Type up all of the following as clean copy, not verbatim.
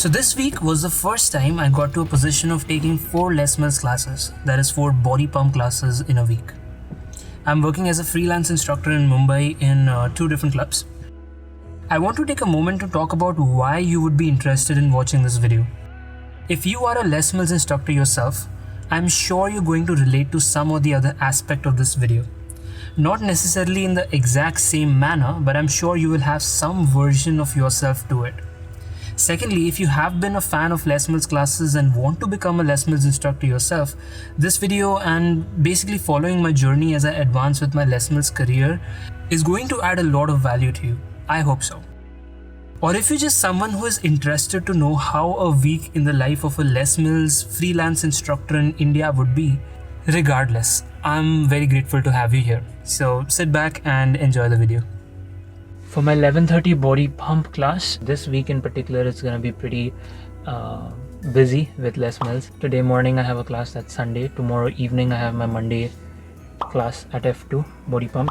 So this week was the first time I got to a position of taking 4 Les Mills classes, that is 4 body pump classes in a week. I'm working as a freelance instructor in Mumbai in 2 different clubs. I want to take a moment to talk about why you would be interested in watching this video. If you are a Les Mills instructor yourself, I'm sure you're going to relate to some or the other aspect of this video. Not necessarily in the exact same manner, but I'm sure you will have some version of yourself to it. Secondly, if you have been a fan of Les Mills classes and want to become a Les Mills instructor yourself, this video and basically following my journey as I advance with my Les Mills career is going to add a lot of value to you. I hope so. Or if you're just someone who is interested to know how a week in the life of a Les Mills freelance instructor in India would be, regardless, I'm very grateful to have you here. So sit back and enjoy the video. For my 11:30 body pump class, this week in particular it's going to be pretty busy with Les Mills. Today morning I have a class, that's Sunday. Tomorrow evening I have my Monday class at F2 body pump.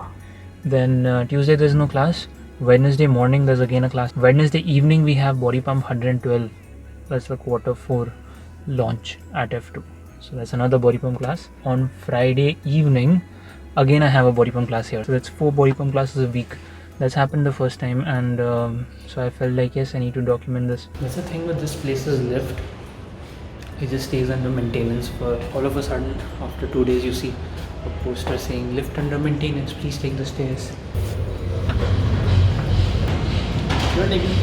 Then Tuesday there's no class. Wednesday morning there's again a class. Wednesday evening we have body pump 112. That's the Q4 launch at F2. So that's another body pump class. On Friday evening again I have a body pump class here. So that's 4 body pump classes a week. That's happened the first time, and so I felt like yes, I need to document this. That's the thing with this place's lift. It just stays under maintenance for all of a sudden. After 2 days, you see a poster saying "Lift under maintenance. Please take the stairs." You're taking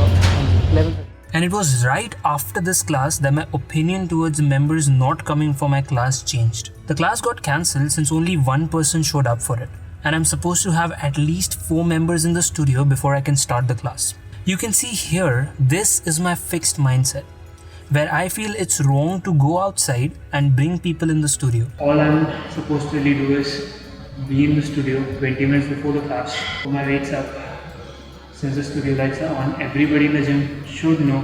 11. And it was right after this class that my opinion towards members not coming for my class changed. The class got cancelled since only one person showed up for it. And I'm supposed to have at least 4 members in the studio before I can start the class. You can see here, this is my fixed mindset, where I feel it's wrong to go outside and bring people in the studio. All I'm supposed to really do is be in the studio 20 minutes before the class, put my weights up. Since the studio lights are on, everybody in the gym should know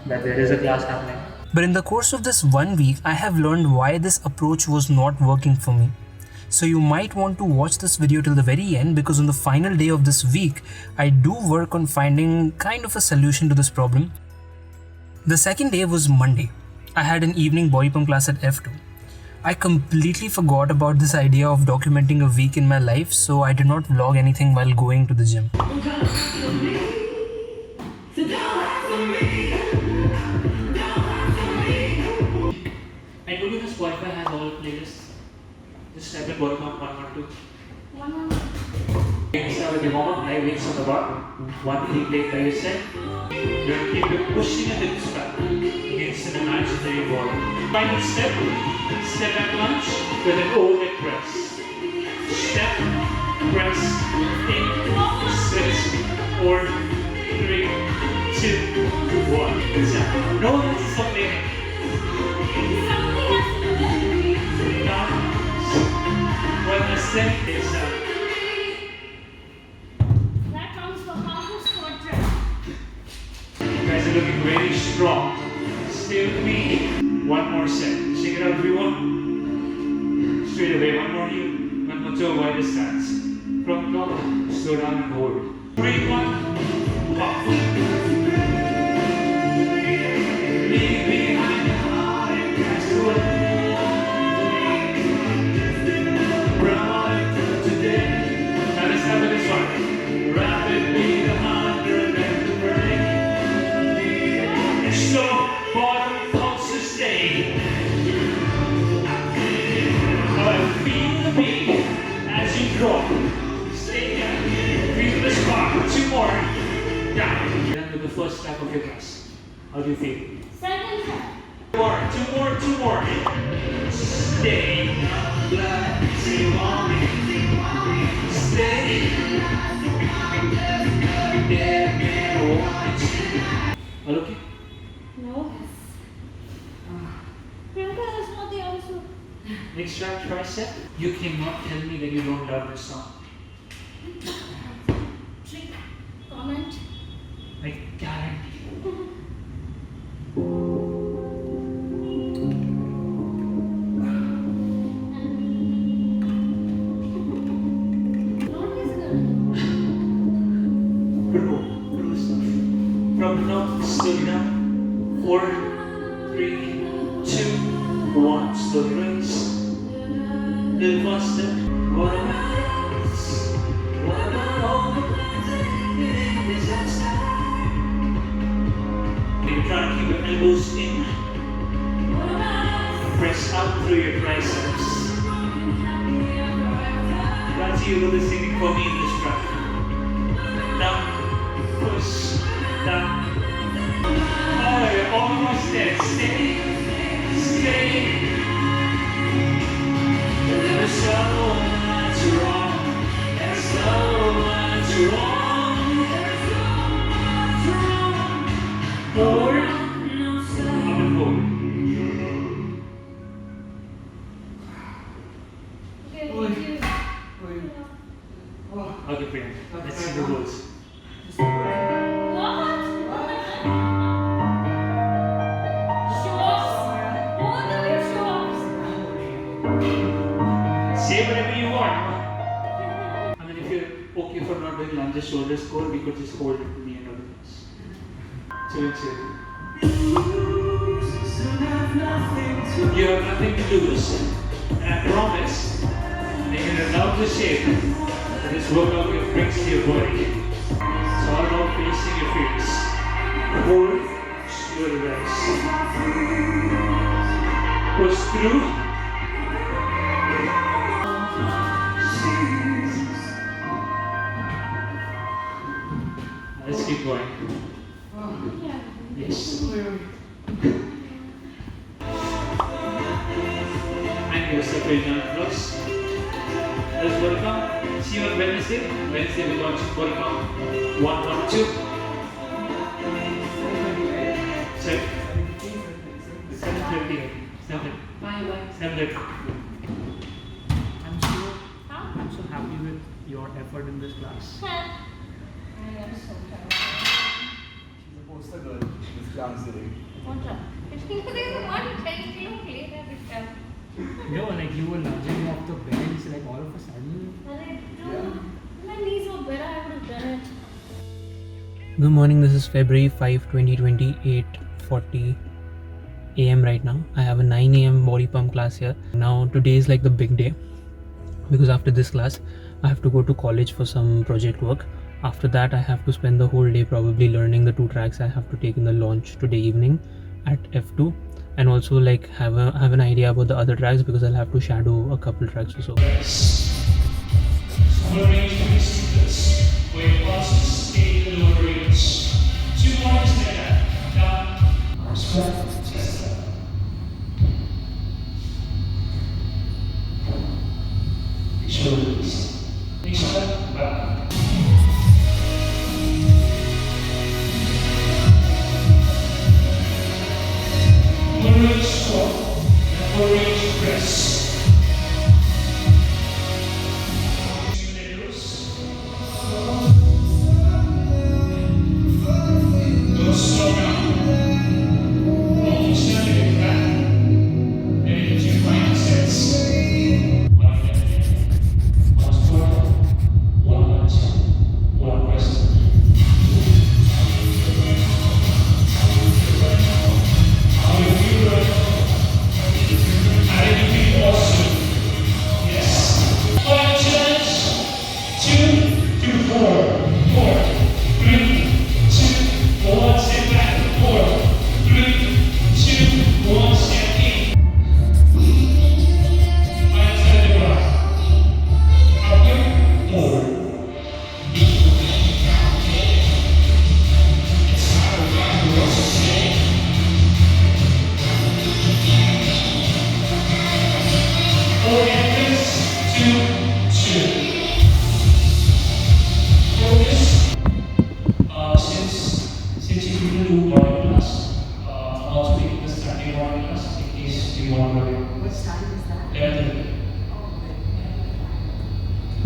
that there is a class happening. But in the course of this 1 week, I have learned why this approach was not working for me. So you might want to watch this video till the very end, because on the final day of this week, I do work on finding kind of a solution to this problem. The second day was Monday. I had an evening body pump class at F2. I completely forgot about this idea of documenting a week in my life, so I did not vlog anything while going to the gym. I told you this Spotify has all playlists. Just type in body pump 112. 112. Start with the warm-up, high weights on the bar. 1 3 plate by your set. You're keep pushing the hips back against an imaginary wall. Final step back lunge with an overhead press. Step, press, in, 6, 4, 3, 2, 1. Exactly. No, that's something. When the step is up. That counts for half a squat rep. You guys are looking very strong. Stay with me. One more set. Shake it out, everyone. Straight away. One more heel. One more toe. Wider stance. From top. Slow down and hold. 3, 1. Pop. Leave behind the heart and cast away. Rapidly the 100 and the break. So bottom pulses stay. Feel the beat as you drop. Stay down. Feel the spot. 2 more. Down. Then with the first step of your class. How do you feel? Second step. 2 more. Stay. Stay. All okay? No. Remember, that's not the answer. Next track, tricep. You cannot tell me that you don't love this song. Trick. Comment. I guarantee. Bro stuff. From now, slow down. 4, 3, 2, 1. Slow release. Little faster. What about all the plans that ended in disaster? You're trying to keep your elbows in. Press out through your triceps. That's you will be singing for me in this track. Down, push, down. Oh, you're almost there. Stay. There's so much wrong. There's so much wrong. Forward. Up and forward. Okay, Priya. Let's see the rules. Say whatever you want. I mean, if you're okay for not doing lunges, shoulders, core, we could just hold it to the end of the class. Chill. You have nothing to lose. And I promise, they can allow the shape that this workout brings to your body. It's all about facing your face. Hold, slow relax. Push through. Let's keep going. Yes. And your separate down close. Let's body pump. See you on Wednesday. Wednesday we launch body pump 1, 1, 2. Set. 7:30. 7:30. I'm so happy with your effort in this class. I am so tired. She's a poster girl. She's dancing. What? There's one thing you play that with them. No, like you were lunging off the bench, like all of a sudden. My knees were better, I would have done it. Good morning, this is February 5, 2020, 8:40 a.m. right now. I have a 9 a.m. body pump class here. Now today is like the big day because after this class I have to go to college for some project work. After that I have to spend the whole day probably learning the 2 tracks I have to take in the launch today evening at F2, and also like have an idea about the other tracks because I'll have to shadow a couple tracks or so. Lower range for the sequence, where your pulses stay in the lower range. 2 more to stand up. Down, arms back, chest up. Shoulders. Knees up, back. Lower range squat, and lower range press.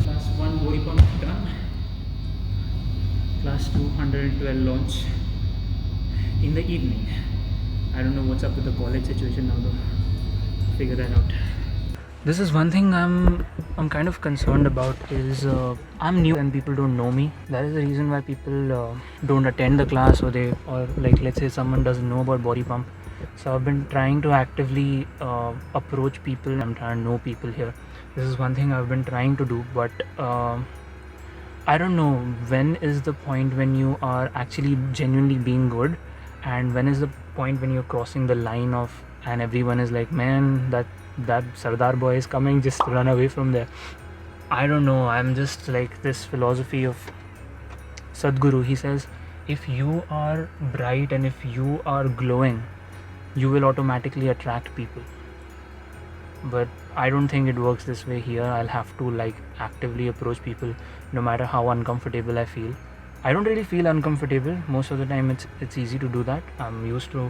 Class 1 body pump done. Class 212 launch in the evening. I don't know what's up with the college situation now though. Figure that out. This is one thing I'm kind of concerned about is I'm new and people don't know me. That is the reason why people don't attend the class, or like, let's say someone doesn't know about body pump. So I've been trying to actively approach people. I'm trying to know people here. This is one thing I've been trying to do, but I don't know when is the point when you are actually genuinely being good, and when is the point when you're crossing the line of, and everyone is like, man, that Sardar boy is coming, just run away from there. I don't know. I'm just like this philosophy of Sadhguru. He says, if you are bright and if you are glowing, you will automatically attract people. But I don't think it works this way here. I'll have to like actively approach people no matter how uncomfortable I feel. I don't really feel uncomfortable most of the time. It's easy to do that. I'm used to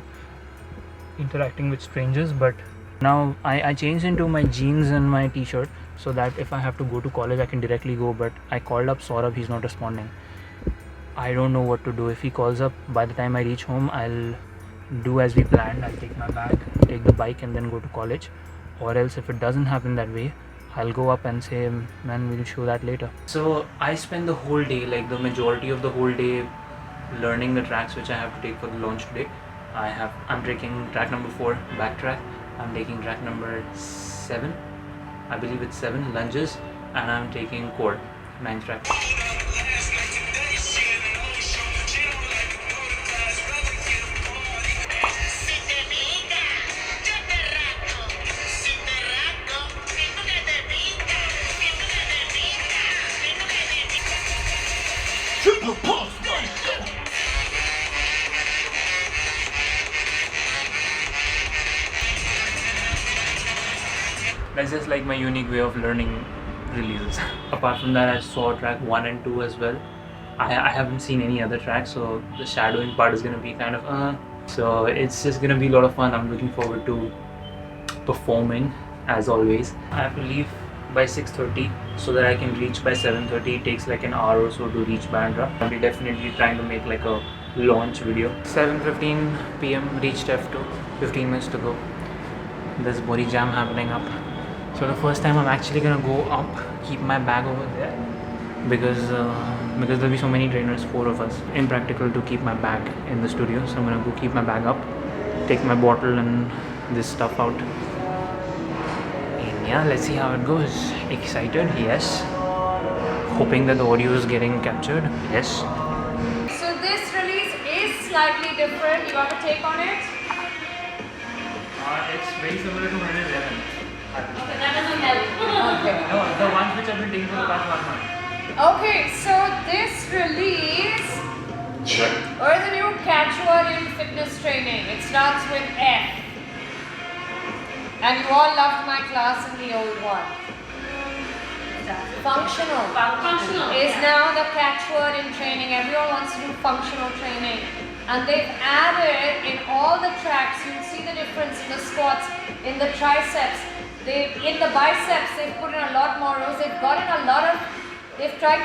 interacting with strangers, but now I changed into my jeans and my t-shirt so that if I have to go to college I can directly go. But I called up Saurabh, he's not responding. I don't know what to do. If he calls up, by the time I reach home, I'll do as we planned. I'll take my bag, take the bike, and then go to college. Or else, if it doesn't happen that way, I'll go up and say, man, we'll show that later. So I spend the whole day, like the majority of the whole day, learning the tracks which I have to take for the launch today. I'm taking track number 4, backtrack. I'm taking track number 7, I believe it's 7, lunges, and I'm taking core, 9th track. That's just like my unique way of learning releases. Apart from that, I saw track 1 and 2 as well. I haven't seen any other tracks, so the shadowing part is gonna be kind of so it's just gonna be a lot of fun. I'm looking forward to performing as always. I have to leave by 6:30 so that I can reach by 7:30. It takes like an hour or so to reach Bandra. I'll be definitely trying to make like a launch video. 7:15 p.m. reached F2, 15 minutes to go. There's body jam happening up. So the first time I'm actually gonna go up, keep my bag over there because there'll be so many trainers, 4 of us. Impractical to keep my bag in the studio, so I'm gonna go keep my bag up, take my bottle and this stuff out. And yeah, let's see how it goes. Excited? Yes. Hoping that the audio is getting captured? Yes. So this release is slightly different. You got a take on it? It's very similar to 111. Okay, that doesn't help. Okay. No, the ones which I've been taking for the past 1 month. Okay, so this release is a new catchword in fitness training. It starts with F. And you all loved my class in the old one. Functional. Functional Is now the catchword in training. Everyone wants to do functional training. And they've added in all the tracks, you'll see the difference in the squats, in the triceps, in the biceps, they've put in a lot more rows. They've tried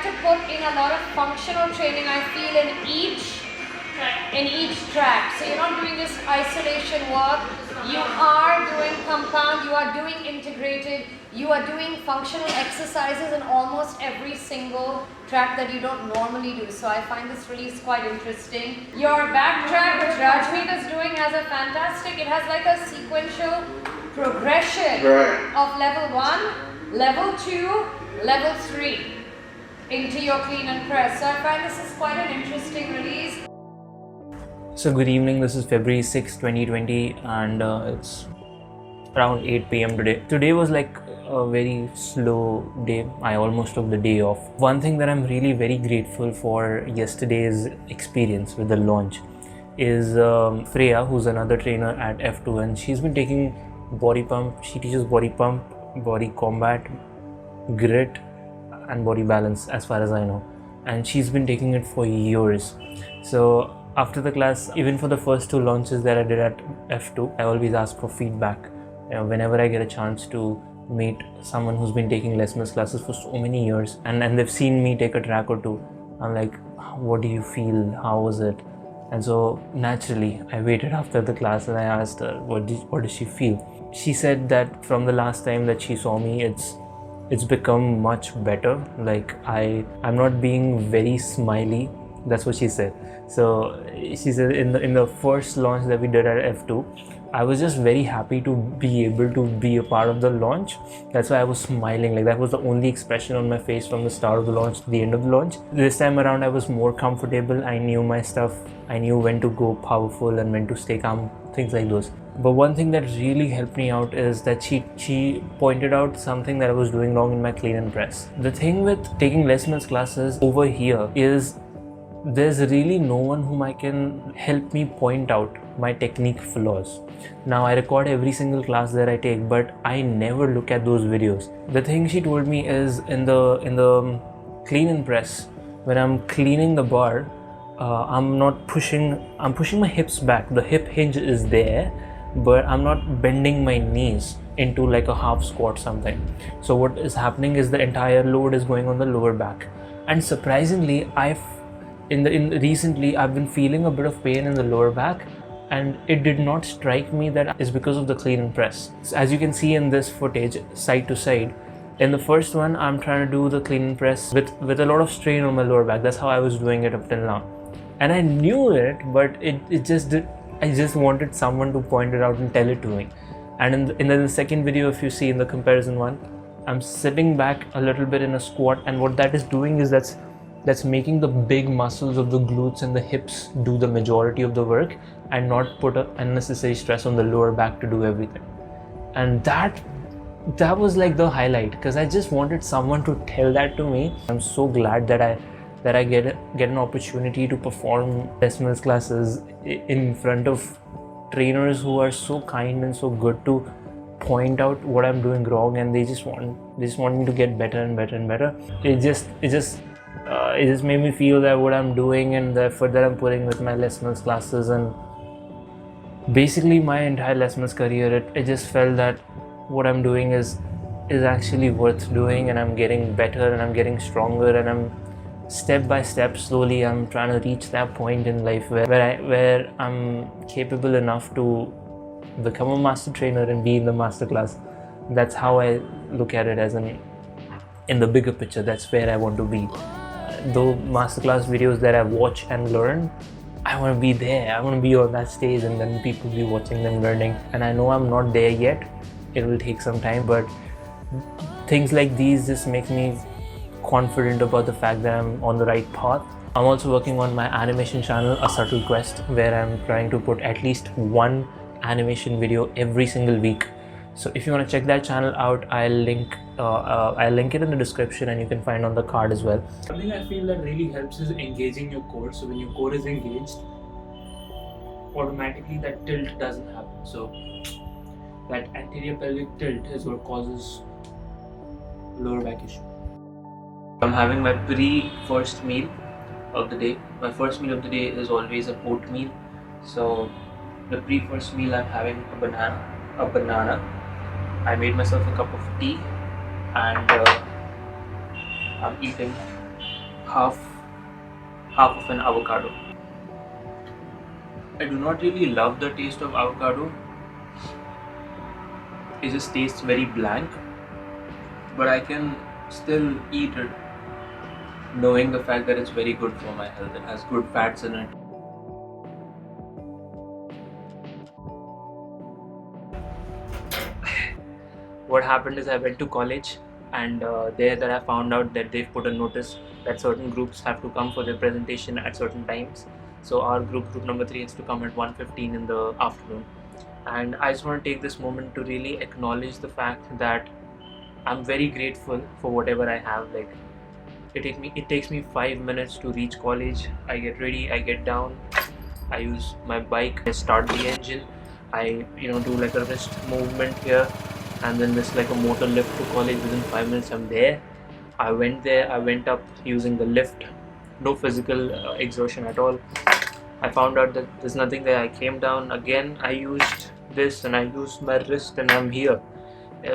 to put in a lot of functional training, I feel, in each track. So you're not doing just isolation work, you are doing compound, you are doing integrated, you are doing functional exercises in almost every single track that you don't normally do. So I find this release quite interesting. Your back track, which Rajmeet is doing, has a fantastic, it has like a sequential progression of level 1, level 2, level 3 into your clean and press. So I find this is quite an interesting release. So good evening, this is February 6, 2020 and it's around 8 p.m. today. Today was like a very slow day. I almost took the day off. One thing that I'm really very grateful for yesterday's experience with the launch is Freya, who's another trainer at F2, and she's been taking body pump. She teaches body pump, body combat, grit and body balance as far as I know, and she's been taking it for years. So after the class, even for the first 2 launches that I did at F2, I always ask for feedback. Whenever I get a chance to meet someone who's been taking Les Mills classes for so many years and they've seen me take a track or 2, I'm like, what do you feel? How was it? And so naturally, I waited after the class and I asked her, what does she feel? She said that from the last time that she saw me, it's become much better. Like I'm not being very smiley. That's what she said. So she said in the first launch that we did at F2, I was just very happy to be able to be a part of the launch. That's why I was smiling. Like that was the only expression on my face from the start of the launch to the end of the launch. This time around I was more comfortable. I knew my stuff. I knew when to go powerful and when to stay calm, things like those. But one thing that really helped me out is that she pointed out something that I was doing wrong in my clean and press. The thing with taking Les Mills classes over here is there's really no one whom I can help me point out my technique flaws. Now I record every single class that I take, but I never look at those videos. The thing she told me is in the clean and press, when I'm cleaning the bar, I'm pushing my hips back. The hip hinge is there, but I'm not bending my knees into like a half squat something. So what is happening is the entire load is going on the lower back. And surprisingly, recently I've been feeling a bit of pain in the lower back, and it did not strike me that it's because of the clean and press. So as you can see in this footage, side to side, in the first one I'm trying to do the clean and press with a lot of strain on my lower back. That's how I was doing it up till now, and I knew it, but I just wanted someone to point it out and tell it to me. And in the second video, if you see in the comparison one, I'm sitting back a little bit in a squat, and what that is doing is that's making the big muscles of the glutes and the hips do the majority of the work and not put an unnecessary stress on the lower back to do everything. And that was like the highlight, because I just wanted someone to tell that to me. I'm so glad that I get an opportunity to perform Les Mills classes in front of trainers who are so kind and so good to point out what I'm doing wrong, and they just want me to get better and better and better. It just made me feel that what I'm doing and the effort that I'm putting with my Les Mills classes and basically my entire Les Mills career, it just felt that what I'm doing is actually worth doing, and I'm getting better and I'm getting stronger, and I'm step by step, slowly I'm trying to reach that point in life where I'm capable enough to become a master trainer and be in the master class. That's how I look at it, as in the bigger picture. That's where I want to be. Though masterclass videos that I watch and learn, I want to be there. I want to be on that stage and then people be watching them learning. And I know I'm not there yet. It will take some time, but things like these just make me confident about the fact that I'm on the right path. I'm also working on my animation channel, A Subtle Quest, where I'm trying to put at least one animation video every single week. So if you want to check that channel out, I'll link it in the description, and you can find on the card as well. Something I feel that really helps is engaging your core. So when your core is engaged, automatically that tilt doesn't happen. So that anterior pelvic tilt is what causes lower back issue. I'm having my first meal of the day. My first meal of the day is always an oatmeal. So the first meal I'm having a banana. I made myself a cup of tea, and I'm eating half of an avocado. I do not really love the taste of avocado. It just tastes very blank, but I can still eat it knowing the fact that it's very good for my health. It has good fats in it. What happened is I went to college, and there that I found out that they've put a notice that certain groups have to come for their presentation at certain times. So our group number 3, has to come at 1:15 in the afternoon. And I just want to take this moment to really acknowledge the fact that I'm very grateful for whatever I have. Like it takes me 5 minutes to reach college. I get ready, I get down, I use my bike, I start the engine, I do like a wrist movement here, and then there's like a motor lift to college. Within 5 minutes I'm there. I went up using the lift, no physical exertion at all. I found out that there's nothing there. I came down again, I used this and I used my wrist, and I'm here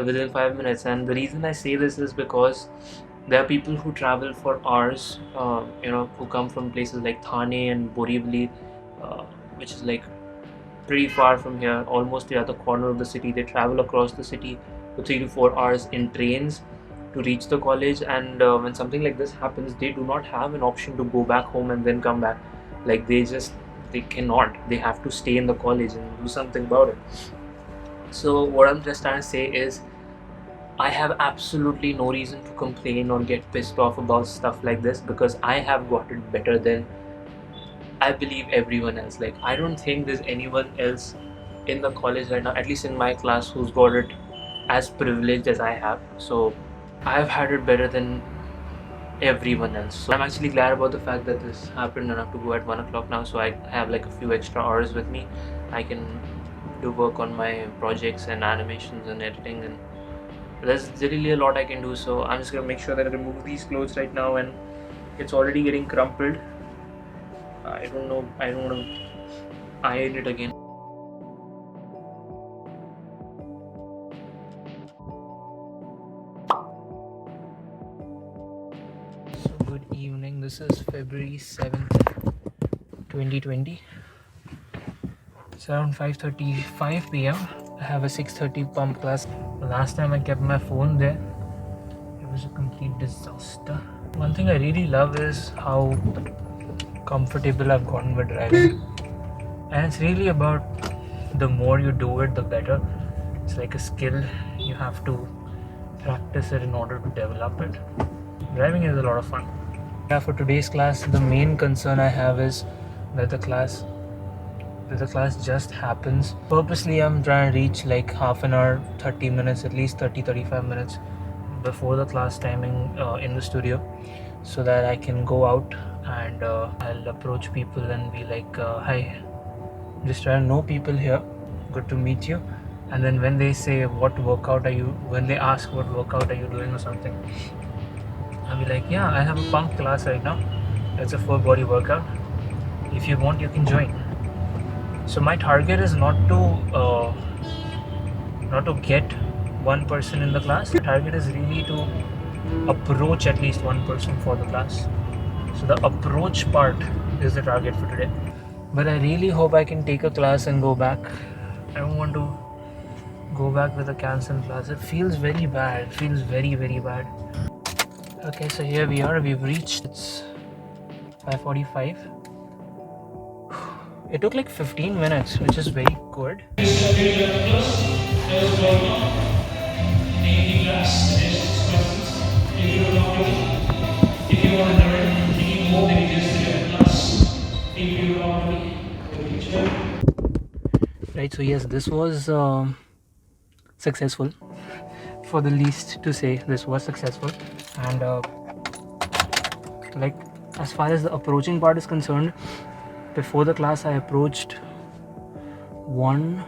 within 5 minutes. And the reason I say this is because there are people who travel for hours, who come from places like Thane and Borivali, which is like pretty far from here, almost the other corner of the city. They travel across the city for 3 to 4 hours in trains to reach the college, and when something like this happens, they do not have an option to go back home and then come back. Like they cannot. They have to stay in the college and do something about it. So what I'm just trying to say is, I have absolutely no reason to complain or get pissed off about stuff like this, because I have got it better than, I believe, everyone else. Like, I don't think there's anyone else in the college right now, at least in my class, who's got it as privileged as I have. So I've had it better than everyone else. So I'm actually glad about the fact that this happened, and I have to go at 1 o'clock now, so I have like a few extra hours with me. I can do work on my projects and animations and editing, and there's really a lot I can do. So I'm just gonna make sure that I remove these clothes right now, and it's already getting crumpled. I don't know, I don't want to iron it again. So good evening, this is February 7th, 2020. It's around 5:35 p.m. I have a 6:30 pump class. The last time I kept my phone there, it was a complete disaster. One thing I really love is how comfortable I've gotten with driving, and it's really about the more you do it, the better. It's like a skill. You have to practice it in order to develop it. Driving is a lot of fun. Yeah, for today's class, the main concern I have is that the class just happens. Purposely, I'm trying to reach like half an hour, 30 minutes, at least 30-35 minutes before the class timing in the studio, so that I can go out and I'll approach people and be like, hi, just trying to know people here, good to meet you. And then when they say when they ask what workout are you doing or something, I'll be like, yeah, I have a pump class right now. It's a full body workout. If you want, you can join. So my target is not to get one person in the class. The target is really to approach at least one person for the class. So the approach part is the target for today. But I really hope I can take a class and go back. I don't want to go back with a cancelled class. It feels very bad. It feels very, very bad. Okay, so here we are. We've reached. It's 5:45. It took like 15 minutes, which is very good. Right, so yes, this was successful. For the least to say, this was successful. And like, as far as the approaching part is concerned, before the class I approached 1,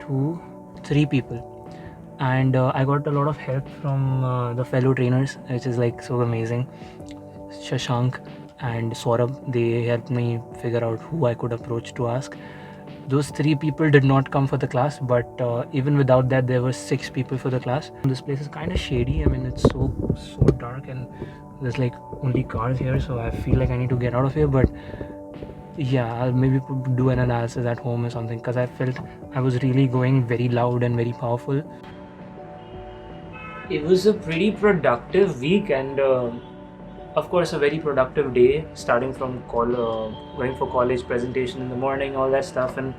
2, 3 people, and I got a lot of help from the fellow trainers, which is like so amazing. Shashank and Saurabh, they helped me figure out who I could approach to ask. Those 3 people did not come for the class, but even without that, there were 6 people for the class. This place is kind of shady. I mean, it's so dark, and there's like only cars here, so I feel like I need to get out of here. But yeah, I'll maybe do an analysis at home or something, because I felt I was really going very loud and very powerful. It was a pretty productive week, and of course a very productive day, starting from going for college presentation in the morning, all that stuff, and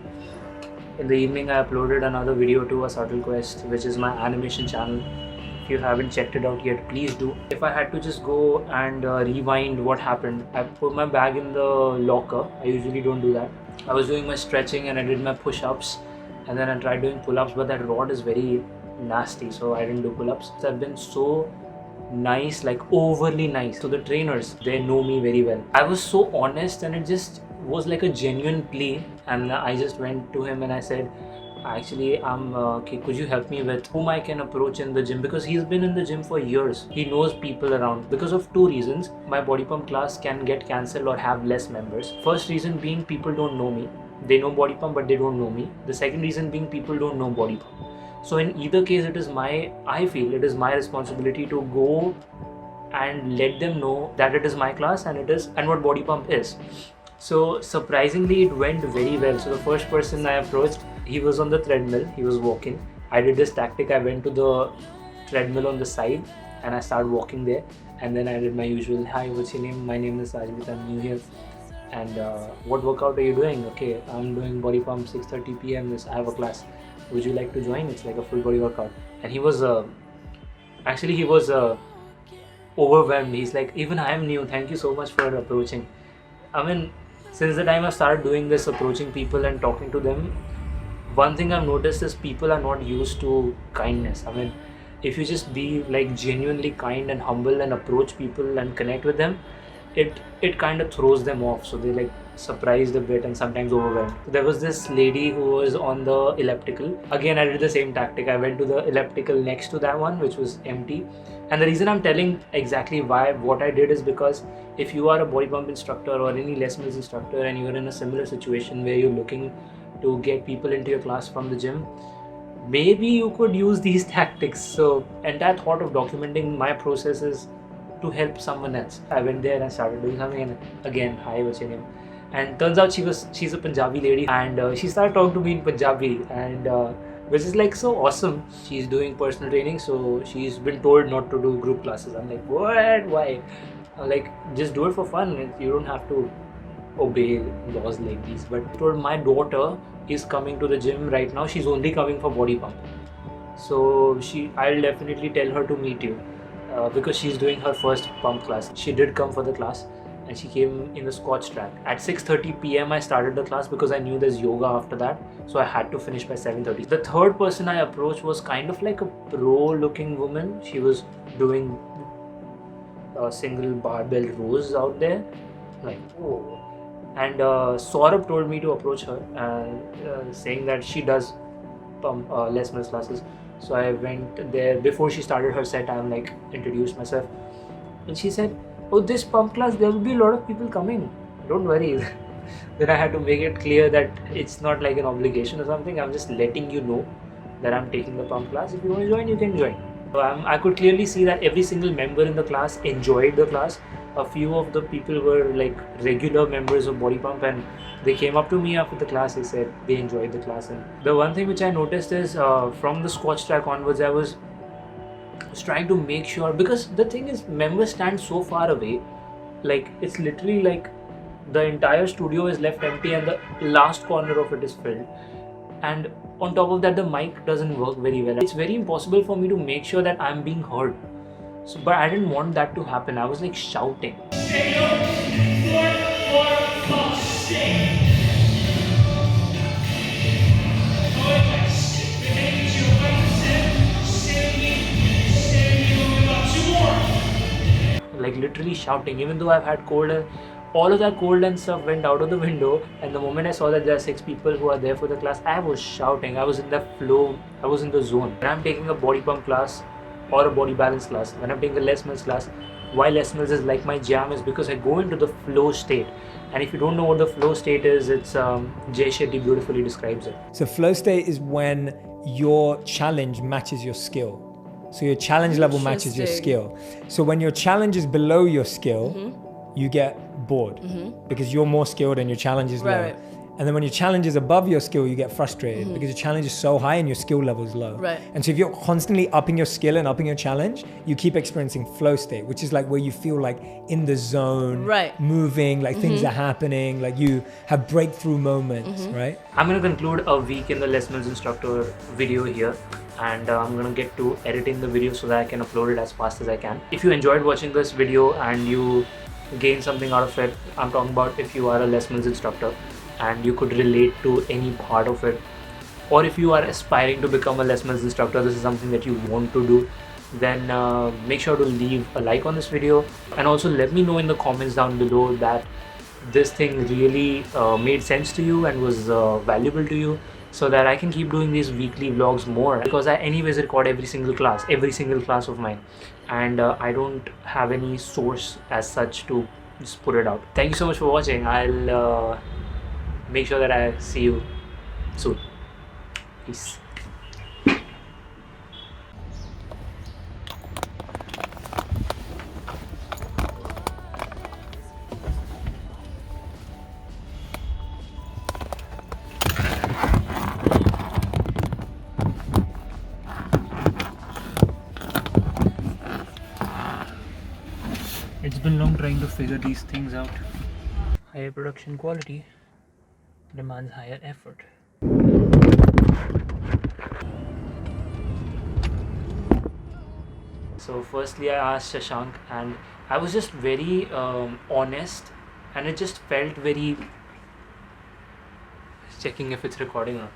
in the evening I uploaded another video to a Subtle Quest, which is my animation channel. If you haven't checked it out yet, please do. If I had to just go and rewind what happened, I put my bag in the locker. I usually don't do that. I was doing my stretching and I did my push-ups, and then I tried doing pull-ups, but that rod is very nasty, so I didn't do pull-ups. I've been so nice, like overly nice to the trainers. They know me very well. I was so honest, and it just was like a genuine plea, and I just went to him and I said, actually, could you help me with whom I can approach in the gym, because he's been in the gym for years. He knows people around. Because of 2 reasons, my body pump class can get cancelled or have less members. First reason being, people don't know me. They know body pump, but they don't know me. The second reason being, people don't know body pump. So in either case, I feel it is my responsibility to go and let them know that it is my class and what body pump is. So surprisingly, it went very well. So the first person I approached, he was on the treadmill, he was walking. I did this tactic, I went to the treadmill on the side and I started walking there. And then I did my usual, hi, what's your name? My name is Ajit, I'm new here. And what workout are you doing? Okay, I'm doing body pump 6:30 p.m. I have a class. Would you like to join? It's like a full body workout. And he was overwhelmed. He's like, even I am new. Thank you so much for approaching. I mean, since the time I started doing this, approaching people and talking to them, one thing I've noticed is people are not used to kindness. I mean, if you just be like genuinely kind and humble and approach people and connect with them, it kind of throws them off. So they like surprised a bit and sometimes overwhelmed. There was this lady who was on the elliptical. Again, I did the same tactic. I went to the elliptical next to that one, which was empty. And the reason I'm telling exactly what I did is because if you are a body pump instructor or any Les Mills instructor and you're in a similar situation where you're looking to get people into your class from the gym, maybe you could use these tactics. So entire thought of documenting my process is to help someone else. I went there and started doing something, and again, hi, what's your name? And turns out she's a Punjabi lady, and she started talking to me in Punjabi, and which is like so awesome. She's doing personal training, so she's been told not to do group classes. I'm like, what? Why? I'm like, just do it for fun. You don't have to obey laws like these. But I told my daughter is coming to the gym right now. She's only coming for body pump. So I'll definitely tell her to meet you because she's doing her first pump class. She did come for the class and she came in the squat track. At 6:30 p.m. I started the class because I knew there's yoga after that. So I had to finish by 7:30. The third person I approached was kind of like a pro-looking woman. She was doing a single barbell rows out there. Like, oh. And Saurabh told me to approach her saying that she does pump Les Mills classes. So I went there before she started her set. I'm like, introduced myself, and she said, oh, this pump class, there will be a lot of people coming, don't worry. Then I had to make it clear that it's not like an obligation or something. I'm just letting you know that I'm taking the pump class. If you want to join, you can join. So I could clearly see that every single member in the class enjoyed the class. A few of the people were like regular members of body pump, and they came up to me after the class. They said they enjoyed the class. And the one thing which I noticed is from the squat track onwards, I was trying to make sure, because the thing is, members stand so far away, like it's literally like the entire studio is left empty and the last corner of it is filled, and on top of that the mic doesn't work very well. It's very impossible for me to make sure that I'm being heard. So, but I didn't want that to happen. I was like shouting. Stay up, stay. Like literally shouting, even though I've had cold, all of that cold and stuff went out of the window. And the moment I saw that there are 6 people who are there for the class, I was shouting. I was in the flow, I was in the zone. When I'm taking a body pump class or a body balance class, when I'm taking a Les Mills class, why Les Mills is like my jam is because I go into the flow state. And if you don't know what the flow state is, it's Jay Shetty beautifully describes it. So flow state is when your challenge matches your skill. So your challenge level matches your skill. So when your challenge is below your skill, you get bored because you're more skilled and your challenge is low. Right. And then when your challenge is above your skill, you get frustrated because your challenge is so high and your skill level is low. Right. And so if you're constantly upping your skill and upping your challenge, you keep experiencing flow state, which is like where you feel like in the zone, Right. moving, like things are happening, like you have breakthrough moments, right? I'm going to conclude a week in the Les Mills instructor video here, and I'm going to get to editing the video so that I can upload it as fast as I can. If you enjoyed watching this video and you gain something out of it, I'm talking about if you are a Les Mills instructor and you could relate to any part of it, or if you are aspiring to become a Les Mills instructor, this is something that you want to do, then make sure to leave a like on this video, and also let me know in the comments down below that this thing really made sense to you and was valuable to you, so that I can keep doing these weekly vlogs more, because I anyways record every single class of mine, and I don't have any source as such to just put it out. Thank you so much for watching. I'll make sure that I see you soon. Peace. It's been long trying to figure these things out. Higher production quality demands higher effort. So firstly I asked Shashank, and I was just very honest, and it just felt very... Checking if it's recording or not.